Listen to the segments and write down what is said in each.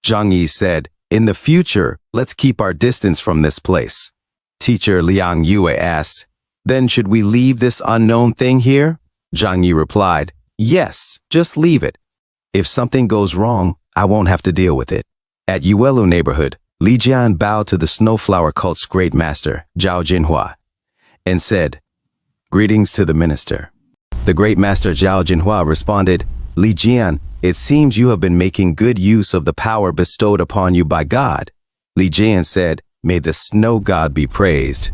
Zhang Yi said, "In the future, let's keep our distance from this place." Teacher Liang Yue asked, "Then should we leave this unknown thing here?" Zhang Yi replied, "Yes, just leave it. If something goes wrong, I won't have to deal with it." At Yuelu neighborhood, Li Jian bowed to the Snowflower cult's great master, Zhao Jinhua, and said, "Greetings to the minister." The great master Zhao Jinhua responded, "Li Jian, it seems you have been making good use of the power bestowed upon you by God." Li Jian said, "May the snow god be praised.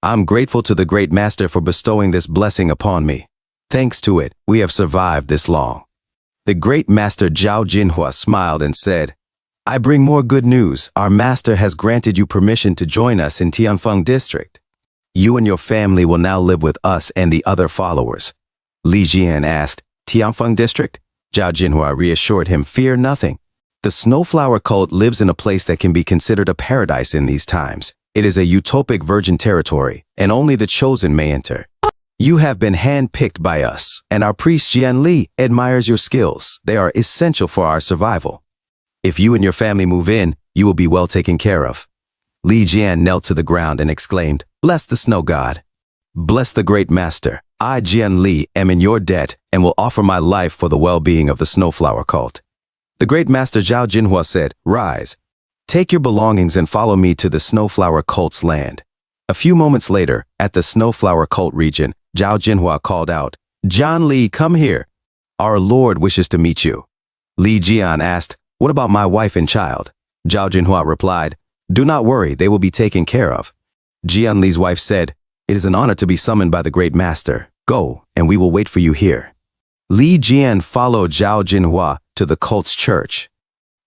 I'm grateful to the great master for bestowing this blessing upon me. Thanks to it, we have survived this long." The great master Zhao Jinhua smiled and said, "I bring more good news. Our master has granted you permission to join us in Tianfeng district. You and your family will now live with us and the other followers." Li Jian asked, "Tianfeng district?" Zhao Jinhua reassured him, "Fear nothing. The Snowflower cult lives in a place that can be considered a paradise in these times. It is a utopic virgin territory, and only the chosen may enter. You have been handpicked by us, and our priest Jian Li admires your skills. They are essential for our survival. If you and your family move in, you will be well taken care of." Li Jian knelt to the ground and exclaimed, "Bless the snow god. Bless the great master. I, Jian Li, am in your debt and will offer my life for the well-being of the Snowflower cult." The great master Zhao Jinhua said, "Rise. Take your belongings and follow me to the Snowflower cult's land." A few moments later, at the Snowflower cult region, Zhao Jinhua called out, "Jian Li, come here. Our lord wishes to meet you." Li Jian asked, "What about my wife and child?" Zhao Jinhua replied, "Do not worry, they will be taken care of." Jian Li's wife said, "It is an honor to be summoned by the great master. Go, and we will wait for you here." Li Jian followed Zhao Jinhua to the cult's church.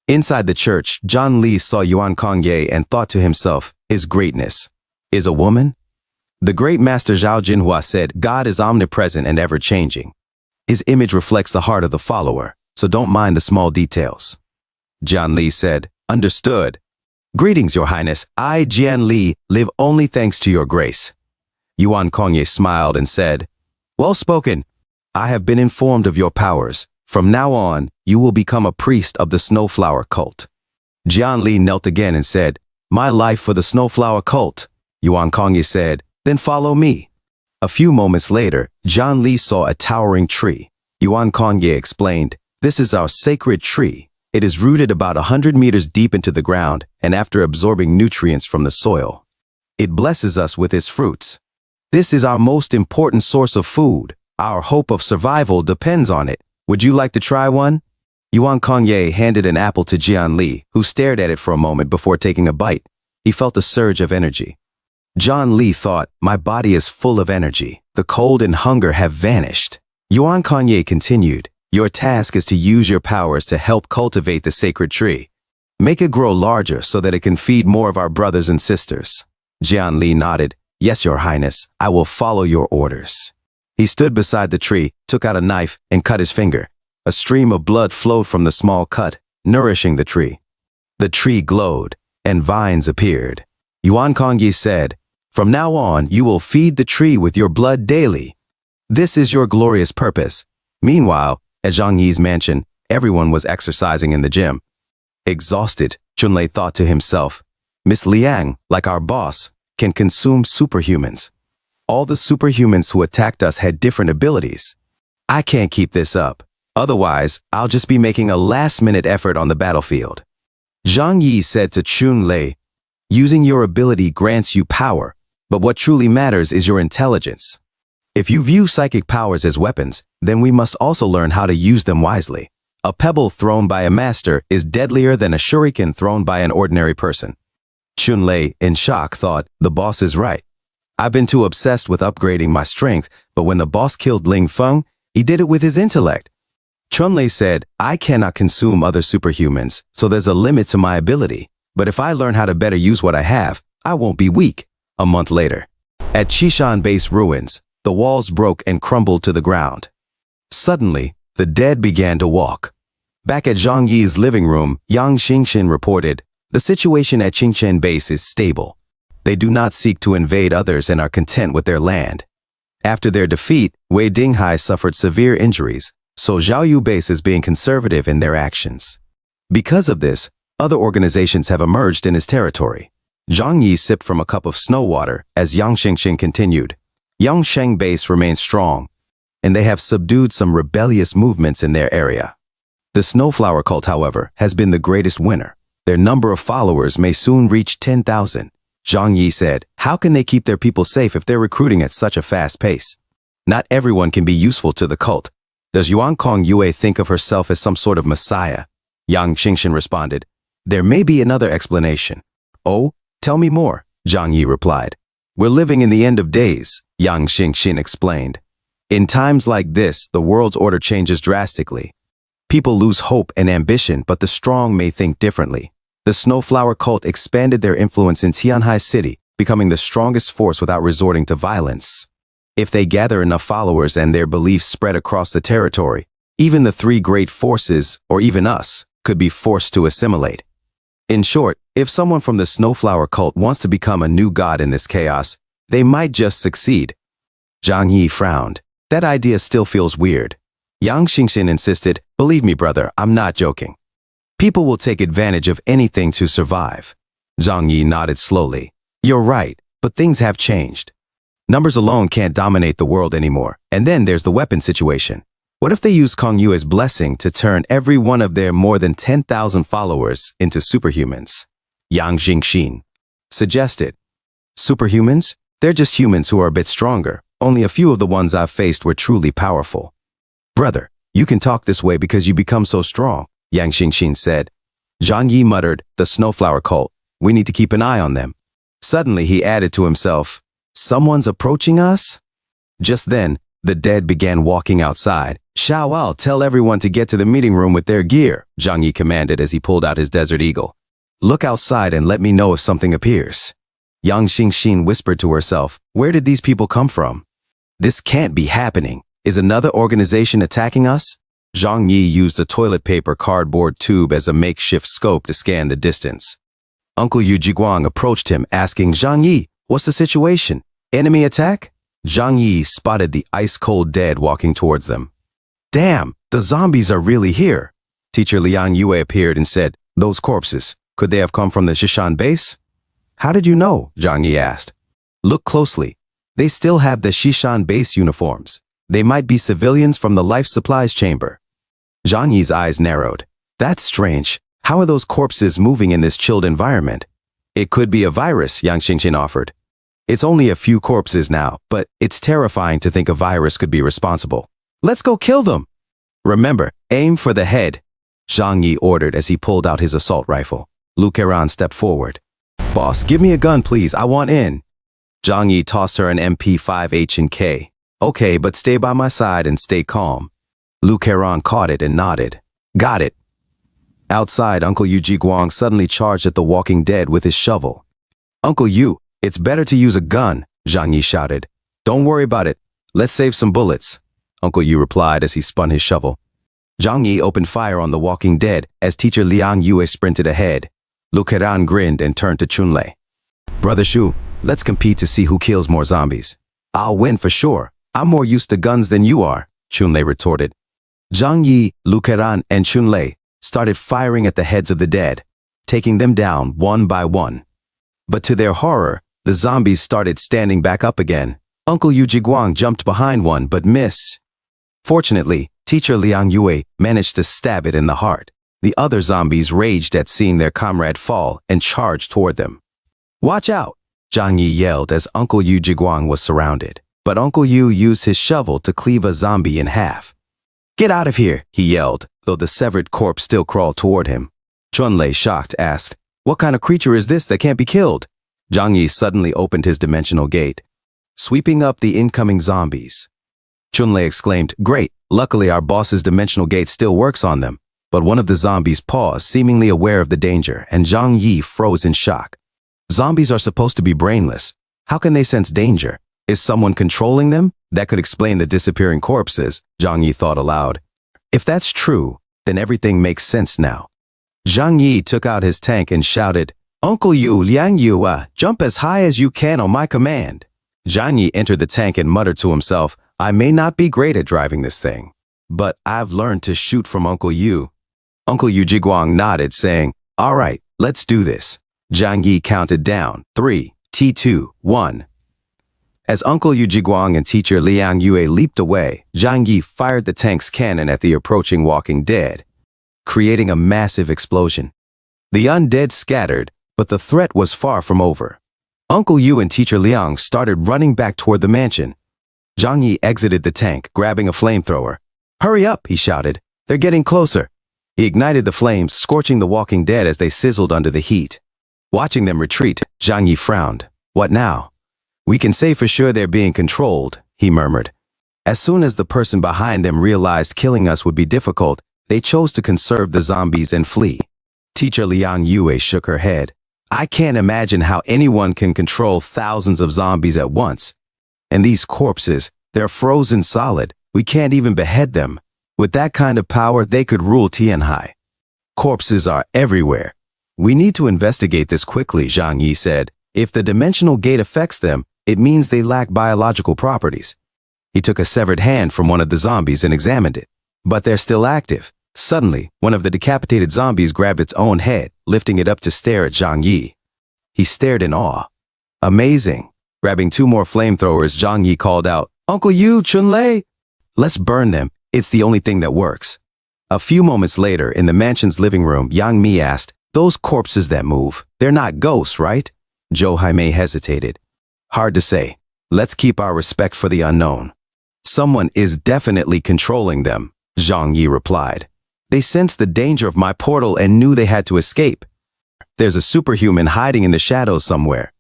Inside the church, Zhang Li saw Yuan Kongye and thought to himself, "His greatness is a woman?" The great master Zhao Jinhua said, "God is omnipresent and ever-changing. His image reflects the heart of the follower, so don't mind the small details." Jian Li said, "Understood. Greetings, your highness. I, Jian Li, live only thanks to your grace." Yuan Kongye smiled and said, "Well spoken. I have been informed of your powers. From now on, you will become a priest of the Snowflower cult." Jian Li knelt again and said, "My life for the Snowflower cult." Yuan Kongye said, "Then follow me." A few moments later, Jian Li saw a towering tree. Yuan Kongye explained, "This is our sacred tree. It is rooted about 100 meters deep into the ground, and after absorbing nutrients from the soil, it blesses us with its fruits. This is our most important source of food. Our hope of survival depends on it. Would you like to try one?" Yuan Kongye handed an apple to Jian Li, who stared at it for a moment before taking a bite. He felt a surge of energy. Jian Li thought, "My body is full of energy. The cold and hunger have vanished." Yuan Kongye continued, "Your task is to use your powers to help cultivate the sacred tree. Make it grow larger so that it can feed more of our brothers and sisters." Jian Li nodded, "Yes, your highness, I will follow your orders." He stood beside the tree, took out a knife, and cut his finger. A stream of blood flowed from the small cut, nourishing the tree. The tree glowed, and vines appeared. Yuan Kongye said, "From now on, you will feed the tree with your blood daily. This is your glorious purpose." Meanwhile, at Zhang Yi's mansion, everyone was exercising in the gym. Exhausted, Chunlei thought to himself, "Miss Liang, like our boss, can consume superhumans. All the superhumans who attacked us had different abilities. I can't keep this up. Otherwise, I'll just be making a last-minute effort on the battlefield." Zhang Yi said to Chunlei, "Using your ability grants you power, but what truly matters is your intelligence. If you view psychic powers as weapons, then we must also learn how to use them wisely. A pebble thrown by a master is deadlier than a shuriken thrown by an ordinary person." Chunlei, in shock, thought, "The boss is right. I've been too obsessed with upgrading my strength, but when the boss killed Ling Feng, he did it with his intellect." Chunlei said, "I cannot consume other superhumans, so there's a limit to my ability. But if I learn how to better use what I have, I won't be weak." A month later, at Qishan Base ruins, the walls broke and crumbled to the ground. Suddenly, the dead began to walk. Back at Zhang Yi's living room, Yang Xingxin reported, "The situation at Qingchen Base is stable. They do not seek to invade others and are content with their land. After their defeat, Wei Dinghai suffered severe injuries, so Zhaoyu Base is being conservative in their actions. Because of this, Other organizations have emerged in his territory. Zhang Yi sipped from a cup of snow water as Yang Xingxin continued. Yangsheng base remains strong, and they have subdued some rebellious movements in their area. The Snowflower cult, however, has been the greatest winner. Their number of followers may soon reach 10,000. Zhang Yi said, how can they keep their people safe if they're recruiting at such a fast pace? Not everyone can be useful to the cult. Does Yuan Kong Yue think of herself as some sort of messiah? Yang Xingxin responded, there may be another explanation. Oh, tell me more, Zhang Yi replied. We're living in the end of days, Yang Xingxin explained. In times like this, the world's order changes drastically. People lose hope and ambition, but the strong may think differently. The Snowflower cult expanded their influence in Tianhai City, becoming the strongest force without resorting to violence. If they gather enough followers and their beliefs spread across the territory, even the three great forces, or even us, could be forced to assimilate. In short, if someone from the Snowflower cult wants to become a new god in this chaos, they might just succeed. Zhang Yi frowned. That idea still feels weird. Yang Xingxin insisted, believe me, brother, I'm not joking. People will take advantage of anything to survive. Zhang Yi nodded slowly. You're right, but things have changed. Numbers alone can't dominate the world anymore. And then there's the weapon situation. What if they use Kong Yue's blessing to turn every one of their more than 10,000 followers into superhumans? Yang Xingxin suggested. Superhumans? They're just humans who are a bit stronger. Only a few of the ones I've faced were truly powerful. Brother, you can talk this way because you become so strong, Yang Xingxin said. Zhang Yi muttered, the Snowflower cult. We need to keep an eye on them. Suddenly he added to himself, someone's approaching us? Just then, the dead began walking outside. Xiao Al, tell everyone to get to the meeting room with their gear, Zhang Yi commanded as he pulled out his Desert Eagle. Look outside and let me know if something appears. Yang Xingxin whispered to herself, where did these people come from? This can't be happening. Is another organization attacking us? Zhang Yi used a toilet paper cardboard tube as a makeshift scope to scan the distance. Uncle Yu Jiguang approached him, asking, Zhang Yi, what's the situation? Enemy attack? Zhang Yi spotted the ice-cold dead walking towards them. Damn, the zombies are really here. Teacher Liang Yue appeared and said, those corpses, could they have come from the Shishan base? How did you know? Zhang Yi asked. Look closely. They still have the Shishan base uniforms. They might be civilians from the life supplies chamber. Zhang Yi's eyes narrowed. That's strange. How are those corpses moving in this chilled environment? It could be a virus, Yang Xingxin offered. It's only a few corpses now, but it's terrifying to think a virus could be responsible. Let's go kill them. Remember, aim for the head, Zhang Yi ordered as he pulled out his assault rifle. Lu Keran stepped forward. Boss, give me a gun, please. I want in. Zhang Yi tossed her an MP5 H&K. Okay, but stay by my side and stay calm. Lu Keran caught it and nodded. Got it. Outside, Uncle Yu Jiguang suddenly charged at the walking dead with his shovel. Uncle Yu, it's better to use a gun, Zhang Yi shouted. Don't worry about it. Let's save some bullets, Uncle Yu replied as he spun his shovel. Zhang Yi opened fire on the walking dead as teacher Liang Yue sprinted ahead. Lu Keran grinned and turned to Chunlei. Brother Shu, let's compete to see who kills more zombies. I'll win for sure. I'm more used to guns than you are, Chunlei retorted. Zhang Yi, Lu Keran, and Chunlei started firing at the heads of the dead, taking them down one by one. But to their horror, the zombies started standing back up again. Uncle Yu Jiguang jumped behind one but missed. Fortunately, teacher Liang Yue managed to stab it in the heart. The other zombies raged at seeing their comrade fall and charged toward them. Watch out, Zhang Yi yelled as Uncle Yu Jiguang was surrounded. But Uncle Yu used his shovel to cleave a zombie in half. Get out of here, he yelled, though the severed corpse still crawled toward him. Chunlei, shocked, asked, what kind of creature is this that can't be killed? Zhang Yi suddenly opened his dimensional gate, sweeping up the incoming zombies. Chunlei exclaimed, great, luckily our boss's dimensional gate still works on them. But one of the zombies paused, seemingly aware of the danger, and Zhang Yi froze in shock. Zombies are supposed to be brainless. How can they sense danger? Is someone controlling them? That could explain the disappearing corpses, Zhang Yi thought aloud. If that's true, then everything makes sense now. Zhang Yi took out his tank and shouted, Uncle Yu, Liang Yu, jump as high as you can on my command. Zhang Yi entered the tank and muttered to himself, I may not be great at driving this thing, but I've learned to shoot from Uncle Yu. Uncle Yu Jiguang nodded, saying, All right, let's do this. Zhang Yi counted down. 3, T2, 1. As Uncle Yu Jiguang and teacher Liang Yue leaped away, Zhang Yi fired the tank's cannon at the approaching walking dead, creating a massive explosion. The undead scattered, but the threat was far from over. Uncle Yu and teacher Liang started running back toward the mansion. Zhang Yi exited the tank, grabbing a flamethrower. "Hurry up," he shouted. "They're getting closer." He ignited the flames, scorching the walking dead as they sizzled under the heat. Watching them retreat, Zhang Yi frowned. "What now?" "We can say for sure they're being controlled," he murmured. As soon as the person behind them realized killing us would be difficult, they chose to conserve the zombies and flee. Teacher Liang Yue shook her head. "I can't imagine how anyone can control thousands of zombies at once. And these corpses, they're frozen solid. We can't even behead them. With that kind of power, they could rule Tianhai. Corpses are everywhere. We need to investigate this quickly," Zhang Yi said. "If the dimensional gate affects them, it means they lack biological properties." He took a severed hand from one of the zombies and examined it. "But they're still active." Suddenly, one of the decapitated zombies grabbed its own head, lifting it up to stare at Zhang Yi. He stared in awe. "Amazing." Grabbing 2 more flamethrowers, Zhang Yi called out, "Uncle Yu, Chunlei! Let's burn them. It's the only thing that works." A few moments later, in the mansion's living room, Yang Mi asked, "Those corpses that move, they're not ghosts, right?" Zhou Haimei hesitated. "Hard to say. Let's keep our respect for the unknown." "Someone is definitely controlling them," Zhang Yi replied. "They sensed the danger of my portal and knew they had to escape. There's a superhuman hiding in the shadows somewhere."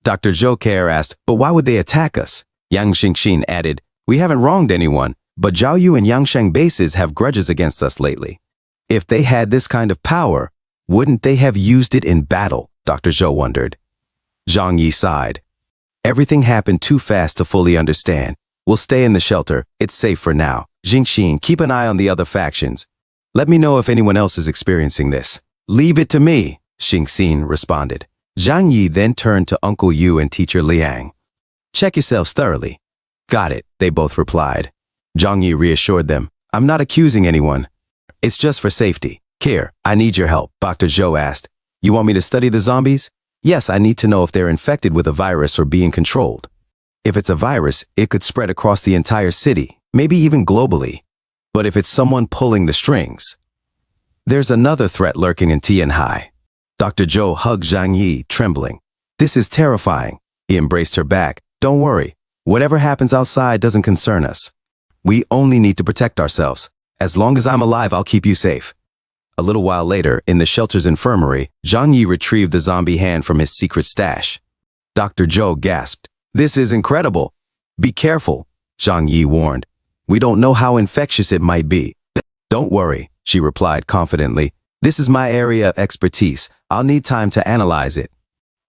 Dr. Zhou Care asked, "But why would they attack us?" Yang Xingxin added, "We haven't wronged anyone, but Zhao Yu and Yangsheng bases have grudges against us lately. If they had this kind of power, wouldn't they have used it in battle?" Dr. Zhou wondered. Zhang Yi sighed. "Everything happened too fast to fully understand. We'll stay in the shelter. It's safe for now. Jingxin, keep an eye on the other factions. Let me know if anyone else is experiencing this." "Leave it to me," Xingxin responded. Zhang Yi then turned to Uncle Yu and teacher Liang. "Check yourselves thoroughly." "Got it," they both replied. Zhang Yi reassured them. "I'm not accusing anyone. It's just for safety. Here, I need your help," Dr. Zhou asked. "You want me to study the zombies?" "Yes, I need to know if they're infected with a virus or being controlled. If it's a virus, it could spread across the entire city, maybe even globally. But if it's someone pulling the strings, there's another threat lurking in Tianhai." Dr. Zhou hugged Zhang Yi, trembling. "This is terrifying." He embraced her back. "Don't worry. Whatever happens outside doesn't concern us. We only need to protect ourselves. As long as I'm alive, I'll keep you safe." A little while later, in the shelter's infirmary, Zhang Yi retrieved the zombie hand from his secret stash. Dr. Zhou gasped. "This is incredible." "Be careful," Zhang Yi warned. "We don't know how infectious it might be." "Don't worry," she replied confidently. "This is my area of expertise. I'll need time to analyze it."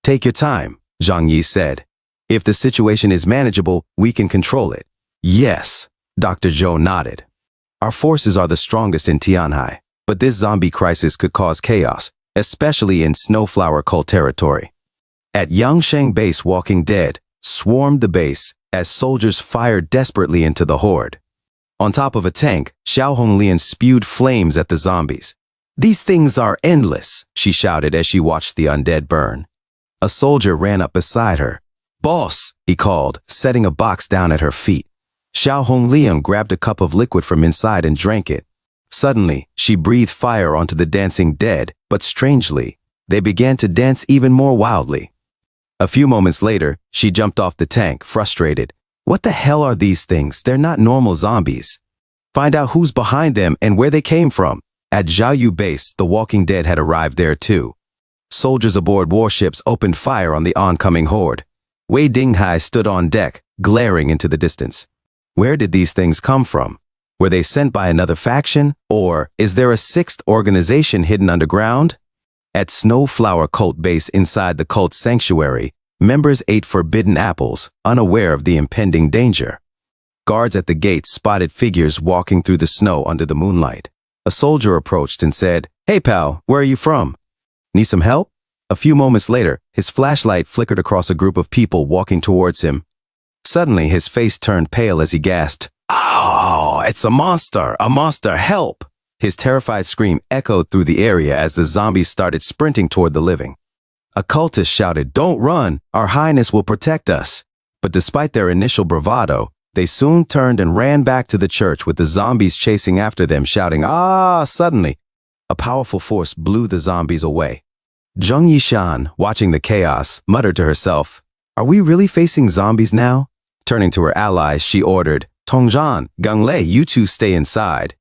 "Take your time," Zhang Yi said. "If the situation is manageable, we can control it." "Yes," Dr. Zhou nodded. "Our forces are the strongest in Tianhai, but this zombie crisis could cause chaos, especially in Snowflower cult territory." At Yangsheng Base, walking dead swarmed the base as soldiers fired desperately into the horde. On top of a tank, Xiao Honglian spewed flames at the zombies. "These things are endless," she shouted as she watched the undead burn. A soldier ran up beside her. "Boss," he called, setting a box down at her feet. Xiao Honglian grabbed a cup of liquid from inside and drank it. Suddenly, she breathed fire onto the dancing dead, but strangely, they began to dance even more wildly. A few moments later, she jumped off the tank, frustrated. "What the hell are these things? They're not normal zombies. Find out who's behind them and where they came from." At Zhaoyu Base, the walking dead had arrived there too. Soldiers aboard warships opened fire on the oncoming horde. Wei Dinghai stood on deck, glaring into the distance. Where did these things come from? Were they sent by another faction? Or is there a sixth organization hidden underground? At Snowflower cult base inside the cult sanctuary, members ate forbidden apples, unaware of the impending danger. Guards at the gates spotted figures walking through the snow under the moonlight. A soldier approached and said, "Hey pal, where are you from? Need some help?" A few moments later, his flashlight flickered across a group of people walking towards him. Suddenly, his face turned pale as he gasped, "Oh, it's a monster, help!" His terrified scream echoed through the area as the zombies started sprinting toward the living. A cultist shouted, "Don't run! Our Highness will protect us!" But despite their initial bravado, they soon turned and ran back to the church with the zombies chasing after them, shouting, "Ah!" Suddenly, a powerful force blew the zombies away. Zheng Yishan, watching the chaos, muttered to herself, "Are we really facing zombies now?" Turning to her allies, she ordered, "Tongzhan, Ganglei, you two stay inside.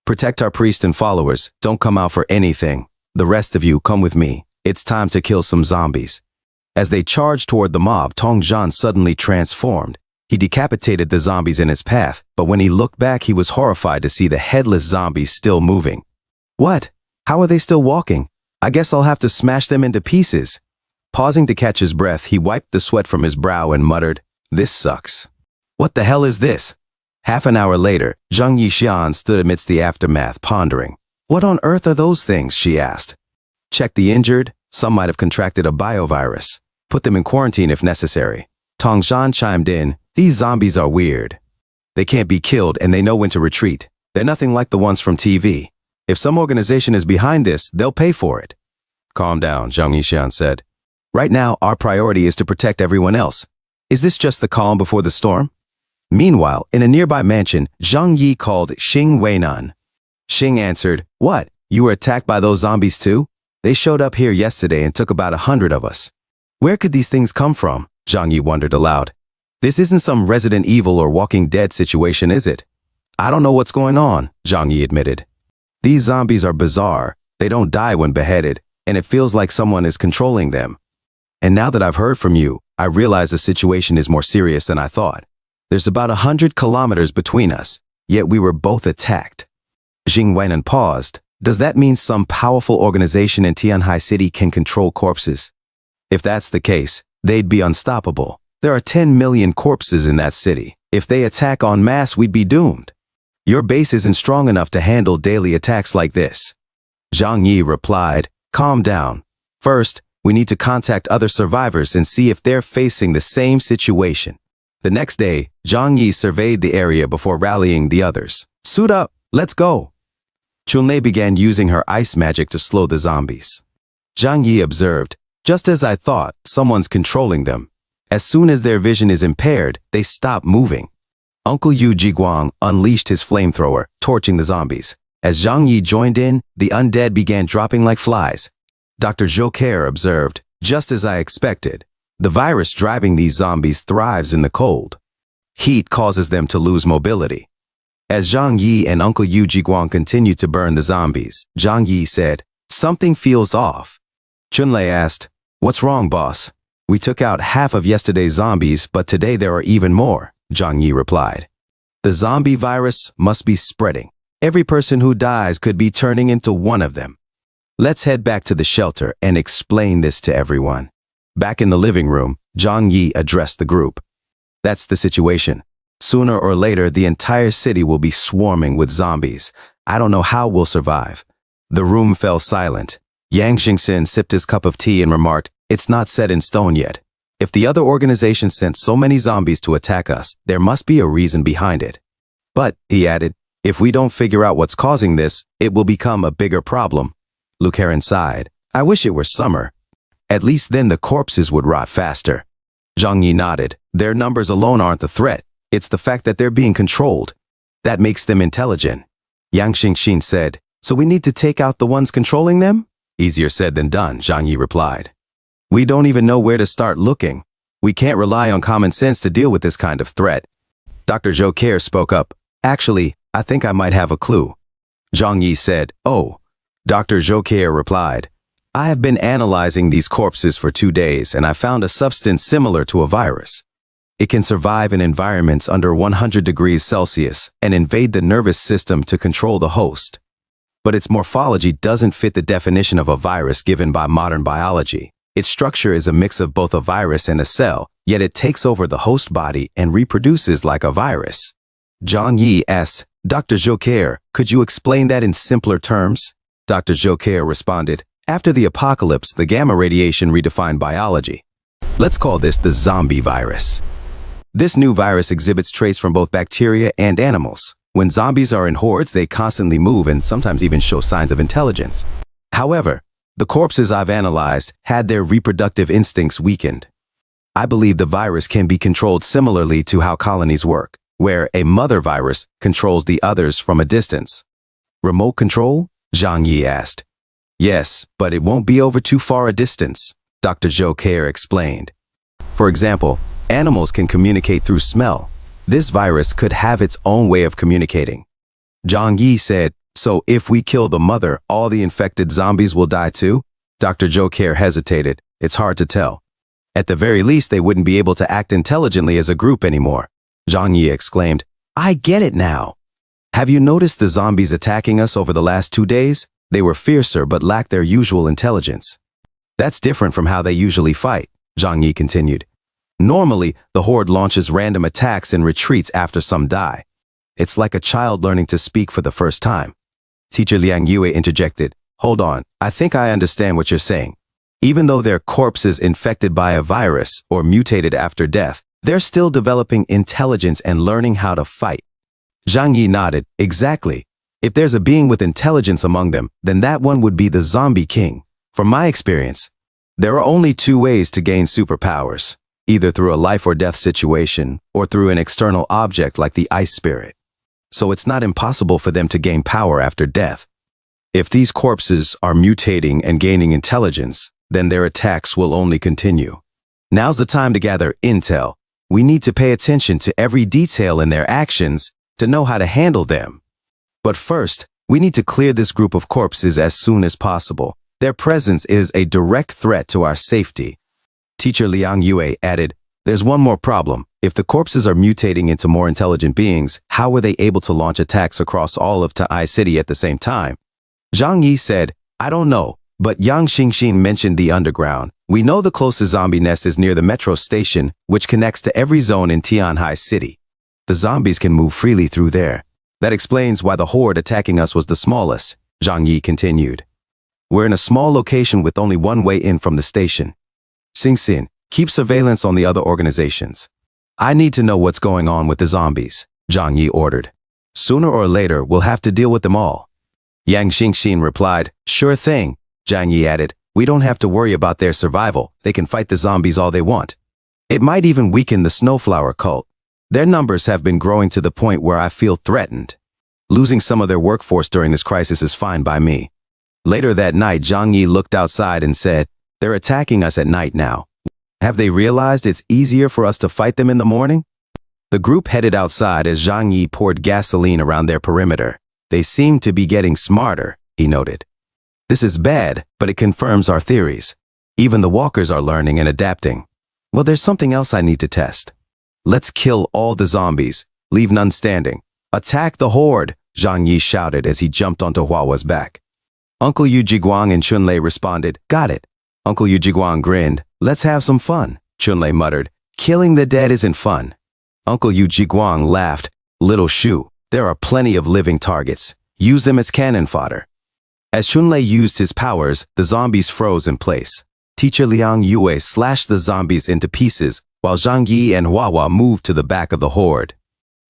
Protect our priest and followers. Don't come out for anything. The rest of you, come with me. It's time to kill some zombies." As they charged toward the mob, Tongzhan suddenly transformed. He decapitated the zombies in his path, but when he looked back, he was horrified to see the headless zombies still moving. "What? How are they still walking? I guess I'll have to smash them into pieces." Pausing to catch his breath, he wiped the sweat from his brow and muttered, "This sucks. What the hell is this?" Half an hour later, Zheng Yishan stood amidst the aftermath, pondering. "What on earth are those things?" she asked. "Check the injured. Some might have contracted a biovirus. Put them in quarantine if necessary." Tongzhan chimed in, "These zombies are weird. They can't be killed and they know when to retreat. They're nothing like the ones from TV. If some organization is behind this, they'll pay for it." "Calm down," Zheng Yishan said. "Right now, our priority is to protect everyone else. Is this just the calm before the storm?" Meanwhile, in a nearby mansion, Zhang Yi called Xing Weinan. Xing answered, "What? You were attacked by those zombies too? They showed up here yesterday and took about 100 of us." "Where could these things come from?" Zhang Yi wondered aloud. "This isn't some Resident Evil or Walking Dead situation, is it?" "I don't know what's going on," Zhang Yi admitted. "These zombies are bizarre. They don't die when beheaded, and it feels like someone is controlling them. And now that I've heard from you, I realize the situation is more serious than I thought. There's about 100 kilometers between us, yet we were both attacked." Xing Weinan paused. "Does that mean some powerful organization in Tianhai City can control corpses? If that's the case, they'd be unstoppable. There are 10 million corpses in that city. If they attack en masse, we'd be doomed. Your base isn't strong enough to handle daily attacks like this." Zhang Yi replied, "Calm down. First, we need to contact other survivors and see if they're facing the same situation." The next day, Zhang Yi surveyed the area before rallying the others. "Suit up, let's go." Chunlei began using her ice magic to slow the zombies. Zhang Yi observed, "Just as I thought, someone's controlling them. As soon as their vision is impaired, they stop moving." Uncle Yu Jiguang unleashed his flamethrower, torching the zombies. As Zhang Yi joined in, the undead began dropping like flies. Dr. Joker observed, "Just as I expected. The virus driving these zombies thrives in the cold. Heat causes them to lose mobility." As Zhang Yi and Uncle Yu Jiguang continued to burn the zombies, Zhang Yi said, "Something feels off." Chunlei asked, "What's wrong, boss?" "We took out half of yesterday's zombies, but today there are even more," Zhang Yi replied. "The zombie virus must be spreading. Every person who dies could be turning into one of them. Let's head back to the shelter and explain this to everyone." Back in the living room, Zhang Yi addressed the group. "That's the situation. Sooner or later, the entire city will be swarming with zombies. I don't know how we'll survive." The room fell silent. Yang Xingxin sipped his cup of tea and remarked, "It's not set in stone yet. If the other organization sent so many zombies to attack us, there must be a reason behind it. But," he added, "if we don't figure out what's causing this, it will become a bigger problem." Luke Heron sighed. "I wish it were summer. At least then the corpses would rot faster." Zhang Yi nodded. "Their numbers alone aren't the threat. It's the fact that they're being controlled. That makes them intelligent." Yang Xingxin said, "So we need to take out the ones controlling them?" "Easier said than done," Zhang Yi replied. "We don't even know where to start looking. We can't rely on common sense to deal with this kind of threat." Dr. Joker spoke up. "Actually, I think I might have a clue." Zhang Yi said, "Oh." Dr. Joker replied, "I have been analyzing these corpses for 2 days and I found a substance similar to a virus. It can survive in environments under 100 degrees Celsius and invade the nervous system to control the host. But its morphology doesn't fit the definition of a virus given by modern biology. Its structure is a mix of both a virus and a cell, yet it takes over the host body and reproduces like a virus." Zhang Yi asked, "Dr. Joker, could you explain that in simpler terms?" Dr. Joker responded, "After the apocalypse, the gamma radiation redefined biology. Let's call this the zombie virus. This new virus exhibits traits from both bacteria and animals. When zombies are in hordes, they constantly move and sometimes even show signs of intelligence. However, the corpses I've analyzed had their reproductive instincts weakened. I believe the virus can be controlled similarly to how colonies work, where a mother virus controls the others from a distance. Remote control? Zhang Yi asked. Yes, but it won't be over too far a distance, Dr. Zhou Care explained. For example, animals can communicate through smell. This virus could have its own way of communicating. Zhang Yi said, so if we kill the mother, all the infected zombies will die too? Dr. Zhou Care hesitated. It's hard to tell. At the very least, they wouldn't be able to act intelligently as a group anymore. Zhang Yi exclaimed, I get it now. Have you noticed the zombies attacking us over the last 2 days? They were fiercer but lacked their usual intelligence. That's different from how they usually fight, Zhang Yi continued. Normally, the horde launches random attacks and retreats after some die. It's like a child learning to speak for the first time. Teacher Liang Yue interjected, hold on, I think I understand what you're saying. Even though they're corpses infected by a virus or mutated after death, they're still developing intelligence and learning how to fight. Zhang Yi nodded, exactly. If there's a being with intelligence among them, then that one would be the zombie king. From my experience, there are only 2 ways to gain superpowers, either through a life or death situation or through an external object like the ice spirit. So it's not impossible for them to gain power after death. If these corpses are mutating and gaining intelligence, then their attacks will only continue. Now's the time to gather intel. We need to pay attention to every detail in their actions to know how to handle them. But first, we need to clear this group of corpses as soon as possible. Their presence is a direct threat to our safety. Teacher Liang Yue added, there's one more problem. If the corpses are mutating into more intelligent beings, how were they able to launch attacks across all of Tai City at the same time? Zhang Yi said, I don't know, but Yang Xingxin mentioned the underground. We know the closest zombie nest is near the metro station, which connects to every zone in Tianhai City. The zombies can move freely through there. That explains why the horde attacking us was the smallest, Zhang Yi continued. We're in a small location with only one way in from the station. Xingxin, keep surveillance on the other organizations. I need to know what's going on with the zombies, Zhang Yi ordered. Sooner or later, we'll have to deal with them all. Yang Xingxin replied, sure thing. Zhang Yi added, we don't have to worry about their survival. They can fight the zombies all they want. It might even weaken the Snowflower cult. Their numbers have been growing to the point where I feel threatened. Losing some of their workforce during this crisis is fine by me. Later that night, Zhang Yi looked outside and said, they're attacking us at night now. Have they realized it's easier for us to fight them in the morning? The group headed outside as Zhang Yi poured gasoline around their perimeter. They seem to be getting smarter, he noted. This is bad, but it confirms our theories. Even the walkers are learning and adapting. Well, there's something else I need to test. Let's kill all the zombies. Leave none standing. Attack the horde, Zhang Yi shouted as he jumped onto Huahua's back. Uncle Yu Jiguang and Chunlei responded, got it. Uncle Yu Jiguang grinned. Let's have some fun, Chunlei muttered. Killing the dead isn't fun. Uncle Yu Jiguang laughed. Little Shu, there are plenty of living targets. Use them as cannon fodder. As Chunlei used his powers, the zombies froze in place. Teacher Liang Yue slashed the zombies into pieces, while Zhang Yi and Huahua moved to the back of the horde.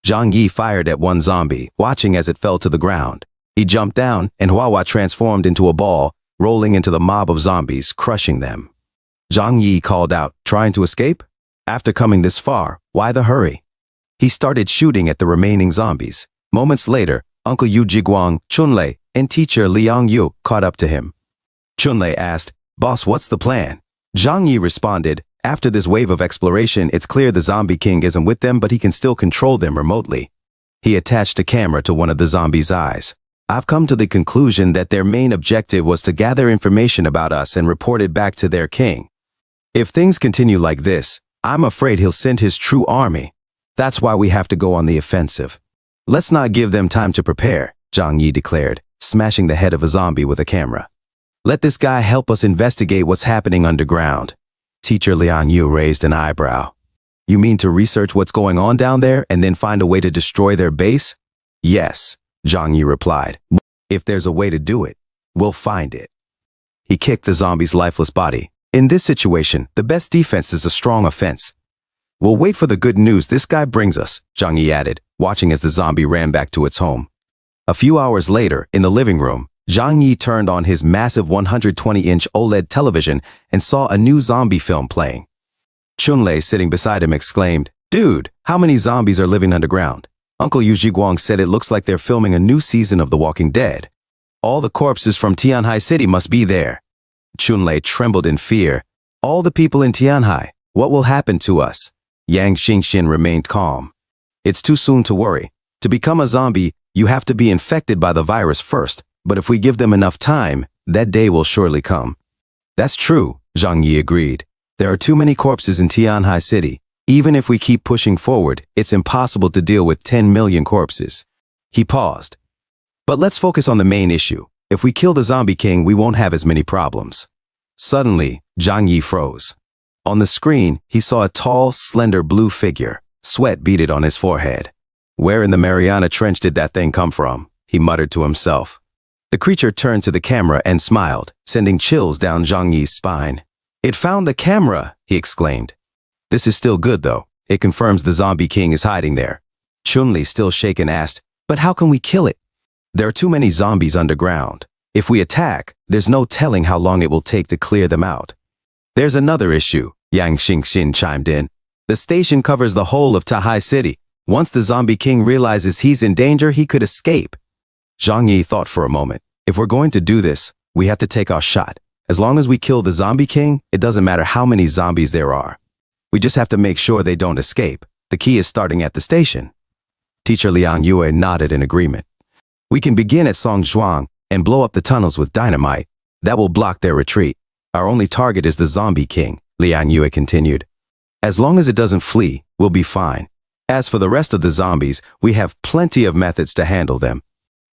Zhang Yi fired at one zombie, watching as it fell to the ground. He jumped down, and Huahua transformed into a ball, rolling into the mob of zombies, crushing them. Zhang Yi called out, trying to escape? After coming this far, why the hurry? He started shooting at the remaining zombies. Moments later, Uncle Yu Jiguang, Chunlei, and teacher Liang Yu caught up to him. Chunlei asked, Boss, what's the plan? Zhang Yi responded, after this wave of exploration, it's clear the zombie king isn't with them, but he can still control them remotely. He attached a camera to one of the zombies' eyes. I've come to the conclusion that their main objective was to gather information about us and report it back to their king. If things continue like this, I'm afraid he'll send his true army. That's why we have to go on the offensive. Let's not give them time to prepare, Zhang Yi declared, smashing the head of a zombie with a camera. Let this guy help us investigate what's happening underground. Teacher Liang Yu raised an eyebrow. You mean to research what's going on down there and then find a way to destroy their base? Yes, Zhang Yi replied. If there's a way to do it, we'll find it. He kicked the zombie's lifeless body. In this situation, the best defense is a strong offense. We'll wait for the good news this guy brings us, Zhang Yi added. watching as the zombie ran back to its home. A few hours later, in the living room, Zhang Yi turned on his massive 120-inch OLED television and saw a new zombie film playing. Chunlei, sitting beside him, exclaimed, "Dude, how many zombies are living underground? Uncle Yu Jiguang said it looks like they're filming a new season of The Walking Dead. All the corpses from Tianhai City must be there." Chunlei trembled in fear. "All the people in Tianhai, what will happen to us?" Yang Xingxin remained calm. "It's too soon to worry. To become a zombie, you have to be infected by the virus first, but if we give them enough time, that day will surely come." "That's true," Zhang Yi agreed. "There are too many corpses in Tianhai City. Even if we keep pushing forward, it's impossible to deal with 10 million corpses." He paused. "But let's focus on the main issue. If we kill the Zombie King, we won't have as many problems." Suddenly, Zhang Yi froze. On the screen, he saw a tall, slender blue figure. Sweat beaded on his forehead. "Where in the Mariana Trench did that thing come from?" he muttered to himself. The creature turned to the camera and smiled, sending chills down Zhang Yi's spine. "It found the camera!" he exclaimed. "This is still good, though. It confirms the Zombie King is hiding there." Chunli, still shaken, asked, "But how can we kill it?" "There are too many zombies underground. If we attack, there's no telling how long it will take to clear them out." "There's another issue," Yang Xingxin chimed in. "The station covers the whole of Tahai City. Once the Zombie King realizes he's in danger, he could escape." Zhang Yi thought for a moment. "If we're going to do this, we have to take our shot. As long as we kill the Zombie King, it doesn't matter how many zombies there are. We just have to make sure they don't escape. The key is starting at the station." Teacher Liang Yue nodded in agreement. "We can begin at Songzhuang and blow up the tunnels with dynamite. That will block their retreat. Our only target is the Zombie King," Liang Yue continued. "As long as it doesn't flee, we'll be fine. As for the rest of the zombies, we have plenty of methods to handle them."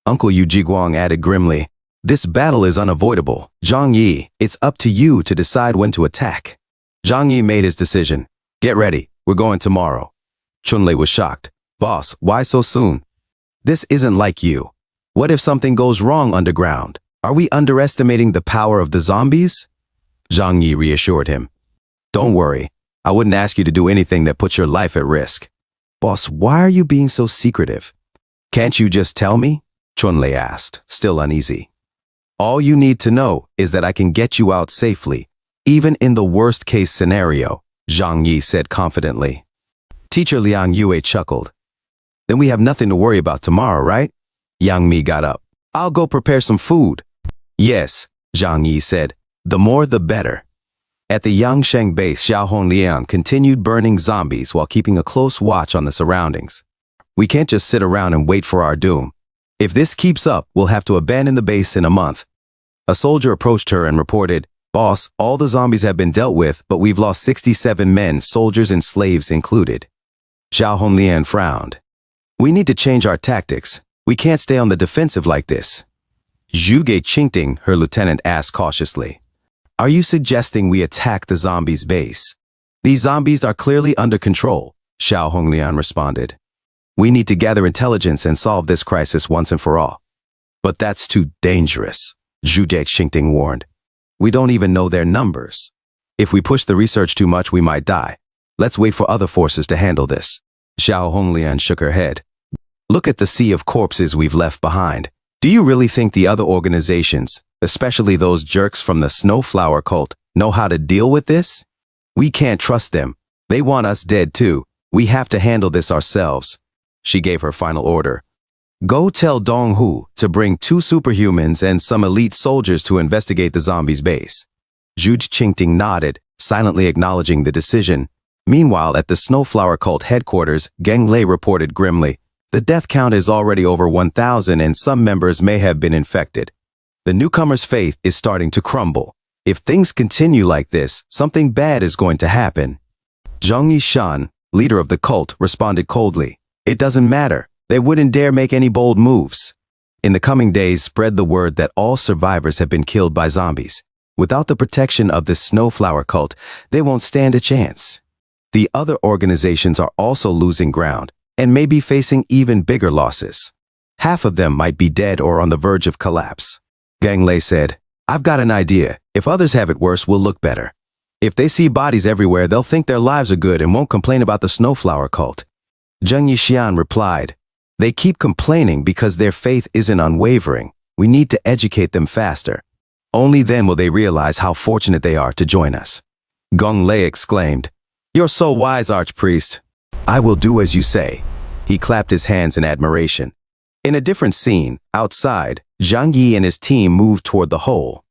Uncle Yu Jiguang added grimly, "This battle is unavoidable. Zhang Yi, it's up to you to decide when to attack." Zhang Yi made his decision. "Get ready, we're going tomorrow." Chunlei was shocked. "Boss, why so soon?" "This isn't like you. What if something goes wrong underground? Are we underestimating the power of the zombies?" Zhang Yi reassured him. "Don't worry. I wouldn't ask you to do anything that puts your life at risk." "Boss, why are you being so secretive?" "Can't you just tell me?" Chunlei asked, still uneasy. "All you need to know is that I can get you out safely, even in the worst-case scenario," Zhang Yi said confidently. Teacher Liang Yue chuckled. "Then we have nothing to worry about tomorrow, right?" Yang Mi got up. "I'll go prepare some food." "Yes," Zhang Yi said. "The more the better." At the Yangsheng base, Xiao Hongliang continued burning zombies while keeping a close watch on the surroundings. "We can't just sit around and wait for our doom. If this keeps up, we'll have to abandon the base in a month." A soldier approached her and reported, "Boss, all the zombies have been dealt with, but we've lost 67 men, soldiers and slaves included." Xiao Hongliang frowned. "We need to change our tactics. We can't stay on the defensive like this." Zhuge Qingting, her lieutenant, asked cautiously, "Are you suggesting we attack the zombies' base?" "These zombies are clearly under control," Xiao Hongliang responded. "We need to gather intelligence and solve this crisis once and for all." "But that's too dangerous," Zhuge Qingting warned. "We don't even know their numbers. If we push the research too much, we might die. Let's wait for other forces to handle this." Xiao Hongliang shook her head. "Look at the sea of corpses we've left behind. Do you really think the other organizations, especially those jerks from the Snowflower cult, know how to deal with this? We can't trust them. They want us dead too. We have to handle this ourselves." She gave her final order. "Go tell Dong Hu to bring 2 superhumans and some elite soldiers to investigate the zombies' base." Zhu Qingting nodded, silently acknowledging the decision. Meanwhile, at the Snowflower cult headquarters, Geng Lei reported grimly, "The death count is already over 1,000 and some members may have been infected. The newcomers' faith is starting to crumble. If things continue like this, something bad is going to happen." Zhang Yishan, leader of the cult, responded coldly, "It doesn't matter. They wouldn't dare make any bold moves. In the coming days, spread the word that all survivors have been killed by zombies. Without the protection of the Snowflower cult, they won't stand a chance. The other organizations are also losing ground and may be facing even bigger losses. Half of them might be dead or on the verge of collapse." Geng Lei said, "I've got an idea. If others have it worse, we'll look better. If they see bodies everywhere, they'll think their lives are good and won't complain about the Snowflower cult." Zheng Yixian replied, they keep complaining because their faith isn't unwavering. We need to educate them faster. Only then will they realize how fortunate they are to join us. Gong Lei exclaimed, you're so wise, Archpriest. I will do as you say. He clapped his hands in admiration. In a different scene, outside, Zhang Yi and his team moved toward the hole.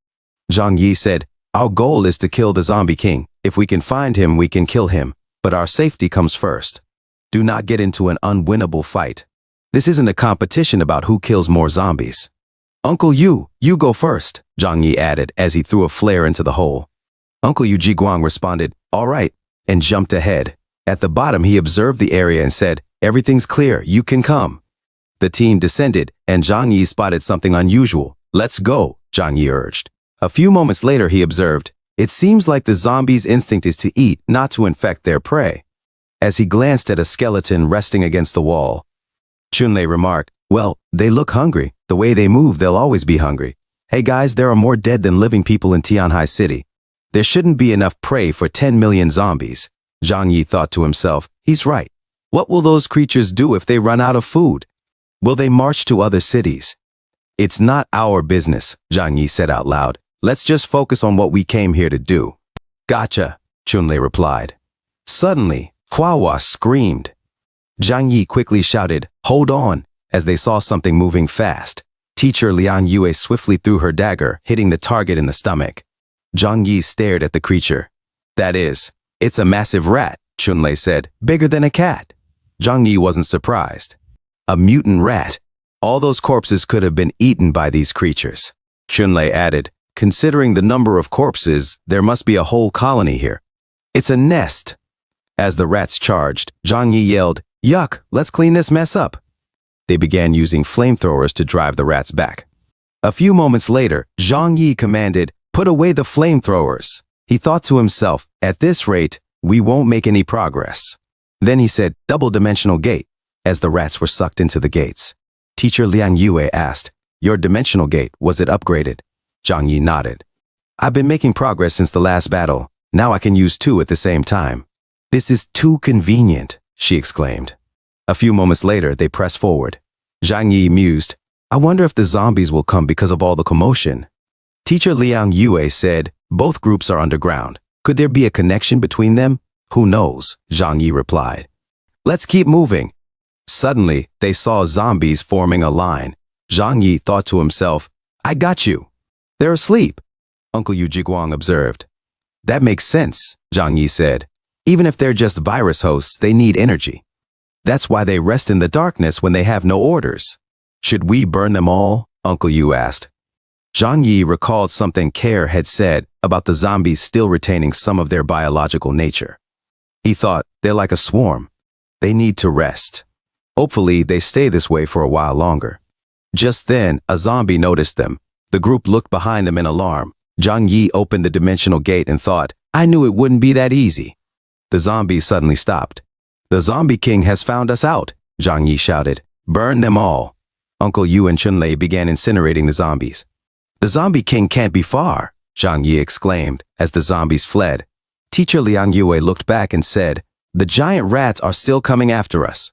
Zhang Yi said, our goal is to kill the zombie king. If we can find him, we can kill him. But our safety comes first. Do not get into an unwinnable fight. This isn't a competition about who kills more zombies. Uncle Yu, you go first, Zhang Yi added as he threw a flare into the hole. Uncle Yu Jiguang responded, all right, and jumped ahead. At the bottom, he observed the area and said, everything's clear, you can come. The team descended, and Zhang Yi spotted something unusual. Let's go, Zhang Yi urged. A few moments later, he observed, it seems like the zombies' instinct is to eat, not to infect their prey. As he glanced at a skeleton resting against the wall, Chunlei remarked, well, they look hungry. The way they move, they'll always be hungry. Hey guys, there are more dead than living people in Tianhai City. There shouldn't be enough prey for 10 million zombies. Zhang Yi thought to himself, he's right. What will those creatures do if they run out of food? Will they march to other cities? It's not our business, Zhang Yi said out loud. Let's just focus on what we came here to do. Gotcha, Chunlei replied. Suddenly, Hua screamed. Zhang Yi quickly shouted, hold on, as they saw something moving fast. Teacher Liang Yue swiftly threw her dagger, hitting the target in the stomach. Zhang Yi stared at the creature. That is, it's a massive rat, Chunlei said, bigger than a cat. Zhang Yi wasn't surprised. A mutant rat. All those corpses could have been eaten by these creatures. Chunlei added, considering the number of corpses, there must be a whole colony here. It's a nest. As the rats charged, Zhang Yi yelled, yuck, let's clean this mess up. They began using flamethrowers to drive the rats back. A few moments later, Zhang Yi commanded, put away the flamethrowers. He thought to himself, at this rate, we won't make any progress. Then he said, double-dimensional gate, as the rats were sucked into the gates. Teacher Liang Yue asked, your dimensional gate, was it upgraded? Zhang Yi nodded. I've been making progress since the last battle. Now I can use two at the same time. This is too convenient, she exclaimed. A few moments later, they pressed forward. Zhang Yi mused, I wonder if the zombies will come because of all the commotion. Teacher Liang Yue said, both groups are underground. Could there be a connection between them? Who knows, Zhang Yi replied. Let's keep moving. Suddenly, they saw zombies forming a line. Zhang Yi thought to himself, I got you. They're asleep, Uncle Yu Jiguang observed. That makes sense, Zhang Yi said. Even if they're just virus hosts, they need energy. That's why they rest in the darkness when they have no orders. Should we burn them all? Uncle Yu asked. Zhang Yi recalled something Care had said about the zombies still retaining some of their biological nature. He thought, they're like a swarm. They need to rest. Hopefully, they stay this way for a while longer. Just then, a zombie noticed them. The group looked behind them in alarm. Zhang Yi opened the dimensional gate and thought, I knew it wouldn't be that easy. The zombies suddenly stopped. The zombie king has found us out, Zhang Yi shouted. Burn them all. Uncle Yu and Chunlei began incinerating the zombies. The zombie king can't be far, Zhang Yi exclaimed as the zombies fled. Teacher Liang Yue looked back and said, the giant rats are still coming after us.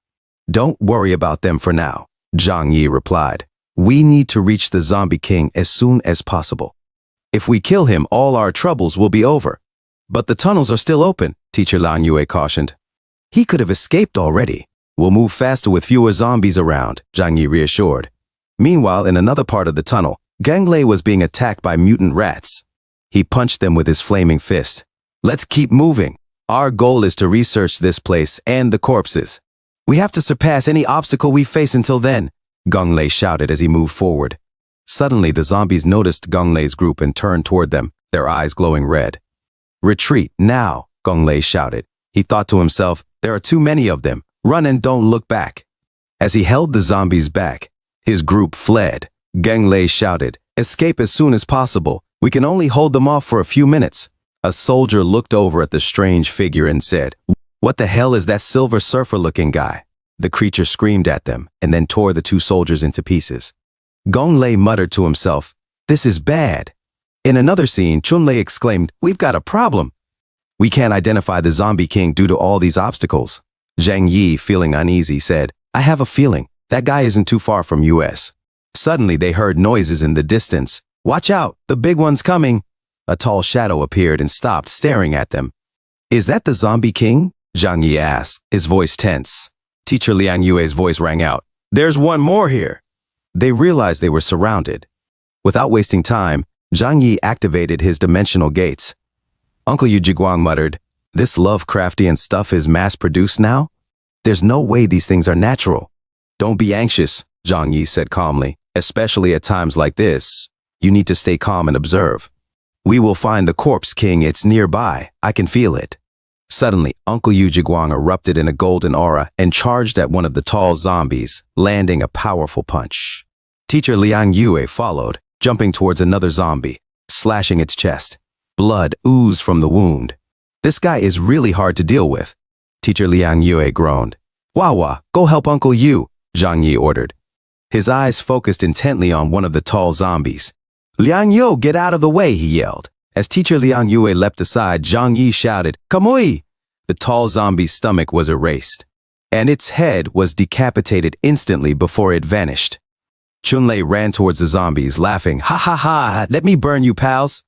Don't worry about them for now, Zhang Yi replied. We need to reach the zombie king as soon as possible. If we kill him, all our troubles will be over. But the tunnels are still open, Teacher Liang Yue cautioned. He could have escaped already. We'll move faster with fewer zombies around, Zhang Yi reassured. Meanwhile, in another part of the tunnel, Gang Lei was being attacked by mutant rats. He punched them with his flaming fist. Let's keep moving. Our goal is to research this place and the corpses. We have to surpass any obstacle we face until then, Gang Lei shouted as he moved forward. Suddenly, the zombies noticed Gang Lei's group and turned toward them, their eyes glowing red. Retreat, now, Gang Lei shouted. He thought to himself, there are too many of them. Run and don't look back. As he held the zombies back, his group fled. Gang Lei shouted, escape as soon as possible. We can only hold them off for a few minutes. A soldier looked over at the strange figure and said, what the hell is that silver surfer-looking guy? The creature screamed at them and then tore the two soldiers into pieces. Gang Lei muttered to himself, this is bad. In another scene, Chunlei exclaimed, we've got a problem. We can't identify the zombie king due to all these obstacles. Zhang Yi, feeling uneasy, said, I have a feeling that guy isn't too far from US. Suddenly they heard noises in the distance. Watch out, the big one's coming. A tall shadow appeared and stopped, staring at them. Is that the zombie king? Zhang Yi asked, his voice tense. Teacher Liang Yue's voice rang out. There's one more here. They realized they were surrounded. Without wasting time, Zhang Yi activated his dimensional gates. Uncle Yu Jiguang muttered, this Lovecraftian stuff is mass-produced now? There's no way these things are natural. Don't be anxious, Zhang Yi said calmly, especially at times like this. You need to stay calm and observe. We will find the corpse king, it's nearby, I can feel it. Suddenly, Uncle Yu Jiguang erupted in a golden aura and charged at one of the tall zombies, landing a powerful punch. Teacher Liang Yue followed, jumping towards another zombie, slashing its chest. Blood oozed from the wound. This guy is really hard to deal with. Teacher Liang Yue groaned. Wawa, go help Uncle Yu, Zhang Yi ordered. His eyes focused intently on one of the tall zombies. Liang Yu, get out of the way, he yelled. As Teacher Liang Yue leapt aside, Zhang Yi shouted, Kamui! The tall zombie's stomach was erased, and its head was decapitated instantly before it vanished. Chunlei ran towards the zombies, laughing, Ha ha ha, let me burn you, pals.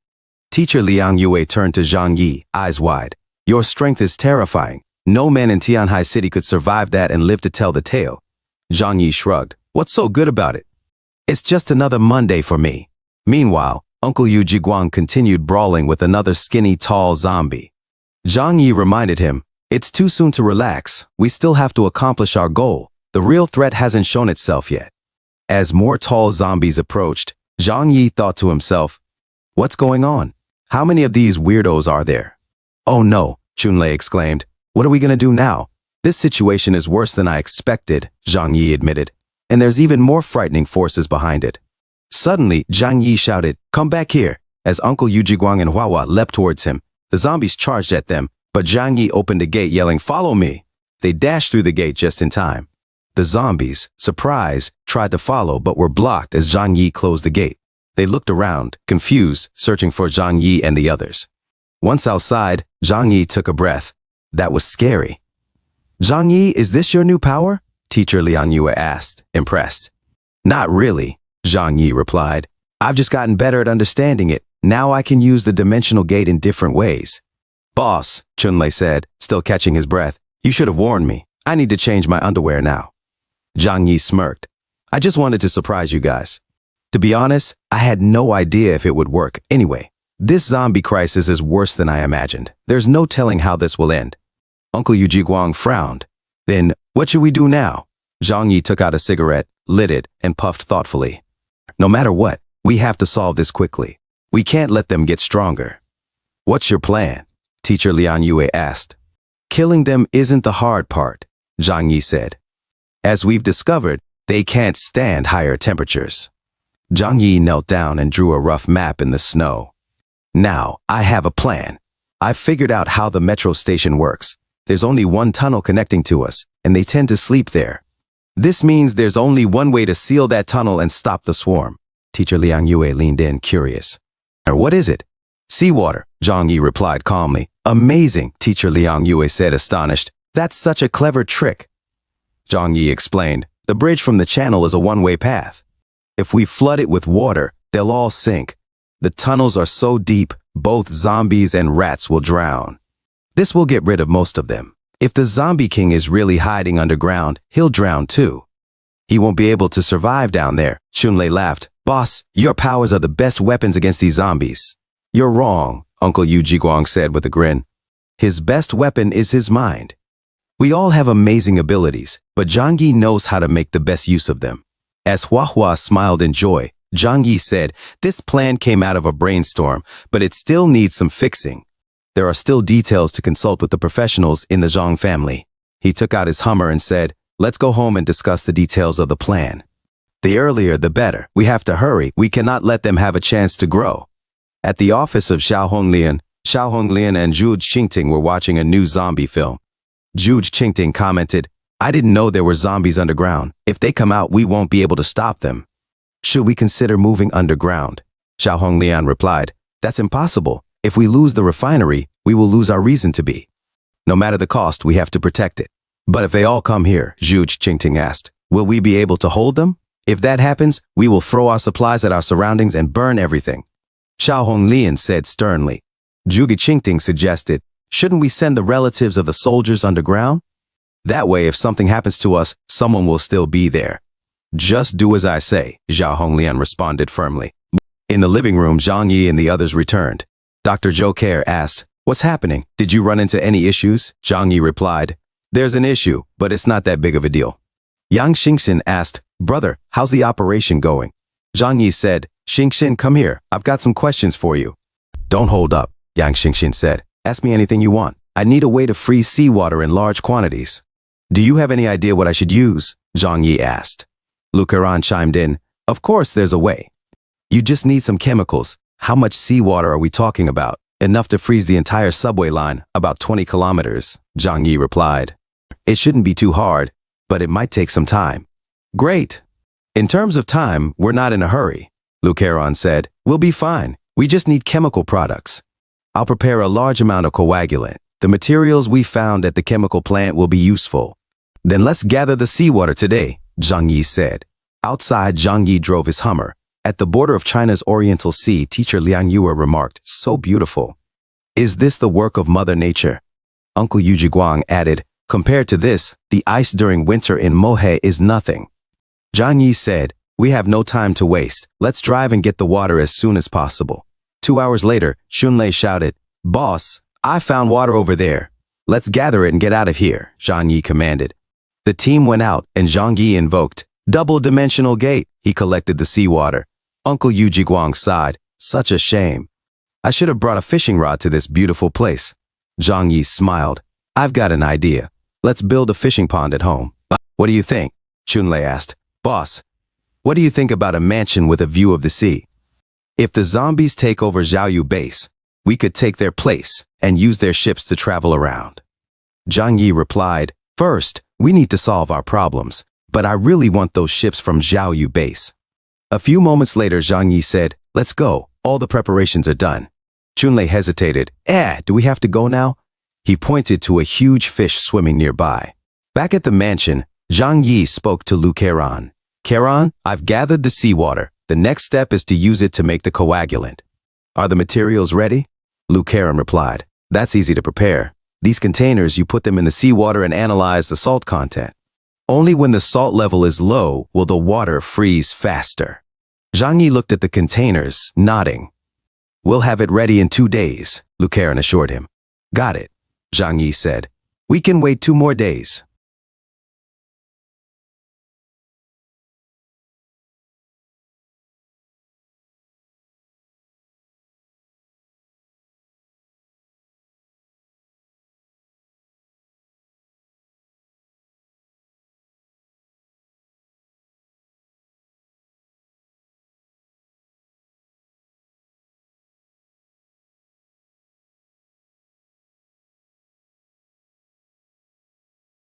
Teacher Liang Yue turned to Zhang Yi, eyes wide. Your strength is terrifying. No man in Tianhai City could survive that and live to tell the tale. Zhang Yi shrugged. What's so good about it? It's just another Monday for me. Meanwhile, Uncle Yu Jiguang continued brawling with another skinny, tall zombie. Zhang Yi reminded him, it's too soon to relax. We still have to accomplish our goal. The real threat hasn't shown itself yet. As more tall zombies approached, Zhang Yi thought to himself, what's going on? How many of these weirdos are there? Oh no, Chunlei exclaimed. What are we going to do now? This situation is worse than I expected, Zhang Yi admitted. And there's even more frightening forces behind it. Suddenly, Zhang Yi shouted, come back here, as Uncle Yu Jiguang and Huahua leapt towards him. The zombies charged at them, but Zhang Yi opened a gate yelling, follow me. They dashed through the gate just in time. The zombies, surprised, tried to follow but were blocked as Zhang Yi closed the gate. They looked around, confused, searching for Zhang Yi and the others. Once outside, Zhang Yi took a breath. That was scary. Zhang Yi, is this your new power? Teacher Liang Yue asked, impressed. Not really, Zhang Yi replied. I've just gotten better at understanding it. Now I can use the dimensional gate in different ways. Boss, Chunlei said, still catching his breath, you should have warned me. I need to change my underwear now. Zhang Yi smirked. I just wanted to surprise you guys. To be honest, I had no idea if it would work. Anyway, this zombie crisis is worse than I imagined. There's no telling how this will end. Uncle Yu Jiguang frowned. Then, what should we do now? Zhang Yi took out a cigarette, lit it, and puffed thoughtfully. No matter what, we have to solve this quickly. We can't let them get stronger. What's your plan? Teacher Liang Yue asked. Killing them isn't the hard part, Zhang Yi said. As we've discovered, they can't stand higher temperatures. Zhang Yi knelt down and drew a rough map in the snow. Now, I have a plan. I've figured out how the metro station works. There's only one tunnel connecting to us, and they tend to sleep there. This means there's only one way to seal that tunnel and stop the swarm. Teacher Liang Yue leaned in, curious. Or what is it? Seawater, Zhang Yi replied calmly. Amazing, Teacher Liang Yue said, astonished. That's such a clever trick. Zhang Yi explained. The bridge from the channel is a one-way path. If we flood it with water, they'll all sink. The tunnels are so deep, both zombies and rats will drown. This will get rid of most of them. If the zombie king is really hiding underground, he'll drown too. He won't be able to survive down there. Chunlei laughed. Boss, your powers are the best weapons against these zombies. You're wrong, Uncle Yu Jiguang said with a grin. His best weapon is his mind. We all have amazing abilities, but Zhang Yi knows how to make the best use of them. As Huahua smiled in joy, Zhang Yi said, this plan came out of a brainstorm, but it still needs some fixing. There are still details to consult with the professionals in the Zhang family. He took out his Hummer and said, let's go home and discuss the details of the plan. The earlier, the better. We have to hurry. We cannot let them have a chance to grow. At the office of Xiao Honglian and Zhu Qingting were watching a new zombie film. Zhu Qingting commented, I didn't know there were zombies underground. If they come out, we won't be able to stop them. Should we consider moving underground? Xiao Honglian replied, that's impossible. If we lose the refinery, we will lose our reason to be. No matter the cost, we have to protect it. But if they all come here, Zhu Qingting asked, will we be able to hold them? If that happens, we will throw our supplies at our surroundings and burn everything. Xiao Honglian said sternly. Zhu Qingting suggested, shouldn't we send the relatives of the soldiers underground? That way, if something happens to us, someone will still be there. Just do as I say, Xiao Honglian responded firmly. In the living room, Zhang Yi and the others returned. Dr. Zhou Care asked, what's happening? Did you run into any issues? Zhang Yi replied, there's an issue, but it's not that big of a deal. Yang Xingxin asked, brother, how's the operation going? Zhang Yi said, Xingxin, come here. I've got some questions for you. Don't hold up, Yang Xingxin said. Ask me anything you want. I need a way to freeze seawater in large quantities. Do you have any idea what I should use? Zhang Yi asked. Lu Keran chimed in, of course there's a way. You just need some chemicals. How much seawater are we talking about? Enough to freeze the entire subway line, about 20 kilometers, Zhang Yi replied. It shouldn't be too hard, but it might take some time. Great. In terms of time, we're not in a hurry, Lu Keran said. We'll be fine. We just need chemical products. I'll prepare a large amount of coagulant. The materials we found at the chemical plant will be useful. Then let's gather the seawater today, Zhang Yi said. Outside, Zhang Yi drove his Hummer. At the border of China's Oriental Sea, teacher Liang Yue remarked, so beautiful. Is this the work of Mother Nature? Uncle Yu Jiguang added, compared to this, the ice during winter in Mohe is nothing. Zhang Yi said, we have no time to waste. Let's drive and get the water as soon as possible. 2 hours later, Xunlei shouted, boss, I found water over there. Let's gather it and get out of here, Zhang Yi commanded. The team went out and Zhang Yi invoked, double-dimensional gate. He collected the seawater. Uncle Yu Jiguang sighed, such a shame. I should have brought a fishing rod to this beautiful place. Zhang Yi smiled. I've got an idea. Let's build a fishing pond at home. What do you think? Chunlei asked. Boss, what do you think about a mansion with a view of the sea? If the zombies take over Xiaoyu base, we could take their place and use their ships to travel around. Zhang Yi replied, first, we need to solve our problems, but I really want those ships from Xiaoyu base. A few moments later, Zhang Yi said, let's go. All the preparations are done. Chunlei hesitated. Do we have to go now? He pointed to a huge fish swimming nearby. Back at the mansion, Zhang Yi spoke to Lu Keran. Keran, I've gathered the seawater. The next step is to use it to make the coagulant. Are the materials ready? Lu Keran replied. That's easy to prepare. These containers, you put them in the seawater and analyze the salt content. Only when the salt level is low will the water freeze faster. Zhang Yi looked at the containers, nodding. We'll have it ready in 2 days, Lu Keran assured him. Got it, Zhang Yi said. We can wait 2 more days.